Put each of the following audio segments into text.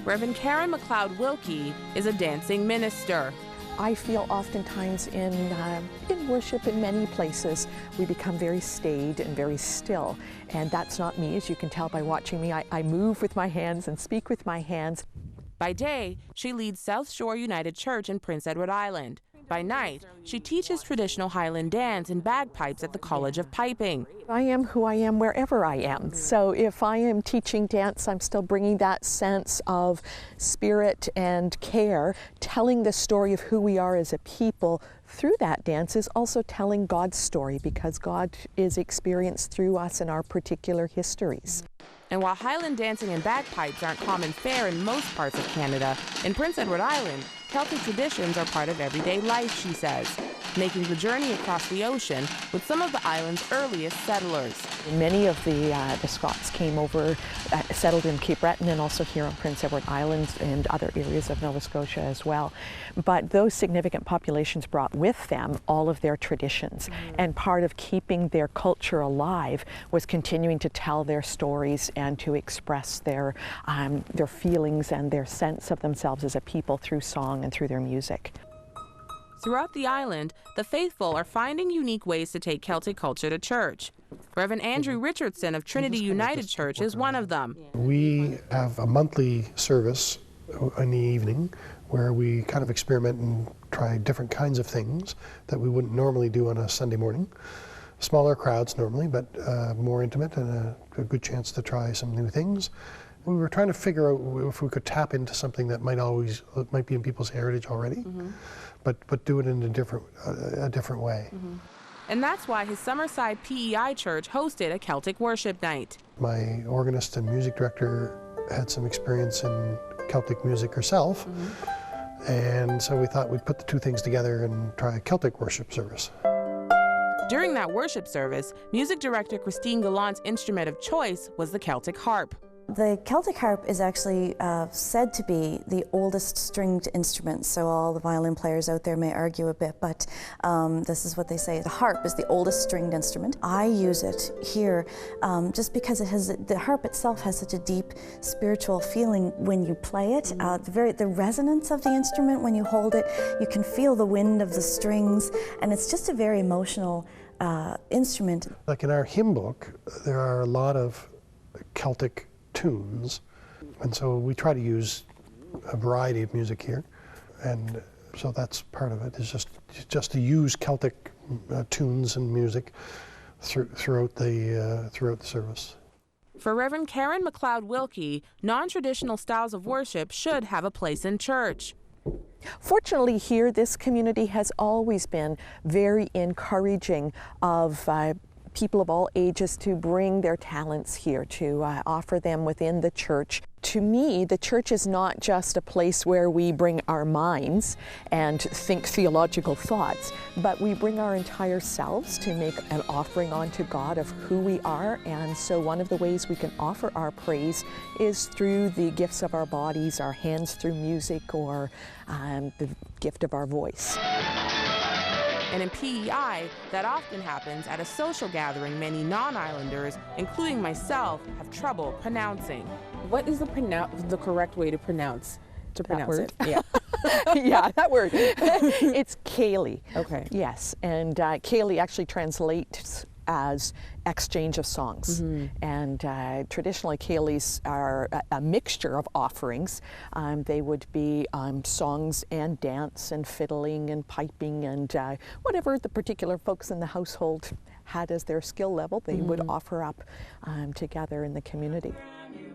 Reverend Karen McLeod-Wilkie is a dancing minister. I feel oftentimes in worship in many places, we become very staid and very still. And that's not me, as you can tell by watching me. I move with my hands and speak with my hands. By day, she leads South Shore United Church in Prince Edward Island. By night, she teaches traditional Highland dance and bagpipes at the College of Piping. I am who I am wherever I am. So if I am teaching dance, I'm still bringing that sense of spirit and care. Telling the story of who we are as a people through that dance is also telling God's story, because God is experienced through us in our particular histories. And while Highland dancing and bagpipes aren't common fare in most parts of Canada, in Prince Edward Island, Celtic traditions are part of everyday life, she says, making the journey across the ocean with some of the island's earliest settlers. Many of the Scots came over, settled in Cape Breton and also here on Prince Edward Island and other areas of Nova Scotia as well. But those significant populations brought with them all of their traditions. And part of keeping their culture alive was continuing to tell their stories and to express their feelings and their sense of themselves as a people through song and through their music. Throughout the island, the faithful are finding unique ways to take Celtic culture to church. Reverend Andrew Richardson of Trinity United Church is one of them. We have a monthly service in the evening where we kind of experiment and try different kinds of things that we wouldn't normally do on a Sunday morning. Smaller crowds normally, but more intimate and a good chance to try some new things. We were trying to figure out if we could tap into something that might be in people's heritage already, but do it in a different way. And that's why his Summerside PEI church hosted a Celtic worship night. My organist and music director had some experience in Celtic music herself, and so we thought we'd put the two things together and try a Celtic worship service. During that worship service, music director Christine Gallant's instrument of choice was the Celtic harp. The Celtic harp is actually said to be the oldest stringed instrument, so all the violin players out there may argue a bit, but this is what they say. The harp is the oldest stringed instrument. I use it here just because the harp itself has such a deep spiritual feeling when you play it. The resonance of the instrument when you hold it, you can feel the wind of the strings, and it's just a very emotional instrument. Like in our hymn book, there are a lot of Celtic tunes, and so we try to use a variety of music here, and so that's part of it, is just to use Celtic tunes and music throughout the service. For Reverend Karen McLeod-Wilkie, non-traditional styles of worship should have a place in church. Fortunately here, this community has always been very encouraging of people of all ages to bring their talents here, to offer them within the church. To me, the church is not just a place where we bring our minds and think theological thoughts, but we bring our entire selves to make an offering unto God of who we are. And so one of the ways we can offer our praise is through the gifts of our bodies, our hands through music, or the gift of our voice. And in PEI, that often happens at a social gathering many non-islanders, including myself, have trouble pronouncing. What is the correct way to pronounce word? it? Yeah. Yeah, that word. It's Ceilidh. Okay. Yes, and Ceilidh actually translates as exchange of songs. And traditionally Ceilidhs are a mixture of offerings. They would be songs and dance and fiddling and piping and whatever the particular folks in the household had as their skill level, they would offer up together in the community.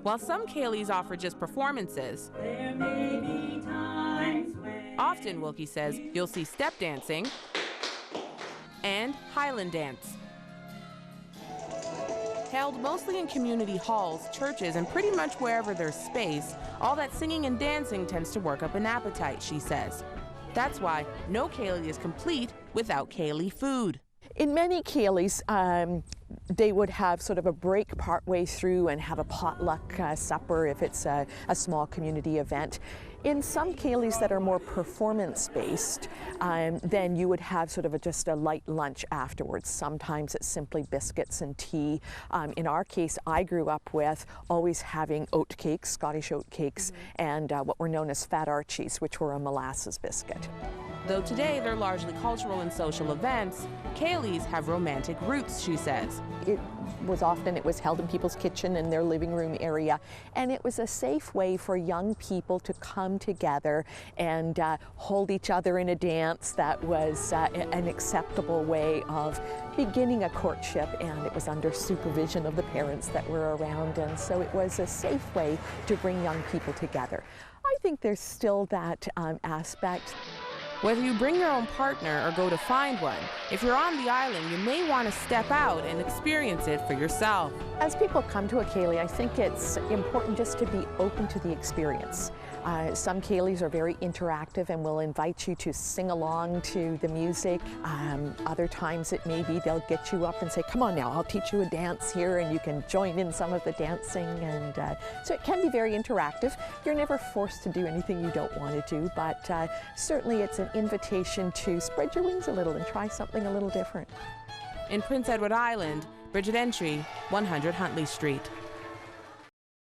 While some Ceilidhs offer just performances, often, Wilkie says, you'll see step dancing and Highland dance. Held mostly in community halls, churches, and pretty much wherever there's space, all that singing and dancing tends to work up an appetite, she says. That's why no Ceilidh is complete without Ceilidh food. In many Ceilidhs, they would have sort of a break partway through and have a potluck supper if it's a small community event. In some ceilidhs that are more performance-based, then you would have sort of just a light lunch afterwards. Sometimes it's simply biscuits and tea. In our case, I grew up with always having oat cakes, Scottish oat cakes, and what were known as Fat Archies, which were a molasses biscuit. Though today they're largely cultural and social events, ceilidhs have romantic roots, she says. It was held in people's kitchen in their living room area, and it was a safe way for young people to come together and hold each other in a dance that was an acceptable way of beginning a courtship, and it was under supervision of the parents that were around, and so it was a safe way to bring young people together. I think there's still that aspect. Whether you bring your own partner or go to find one, if you're on the island, you may want to step out and experience it for yourself. As people come to a ceilidh, I think it's important just to be open to the experience. Some ceilidhs are very interactive and will invite you to sing along to the music. Other times it may be they'll get you up and say, come on now, I'll teach you a dance here, and you can join in some of the dancing. And so it can be very interactive. You're never forced to do anything you don't want to do, but certainly it's an invitation to spread your wings a little and try something a little different. In Prince Edward Island, Bridget Entry, 100 Huntley Street.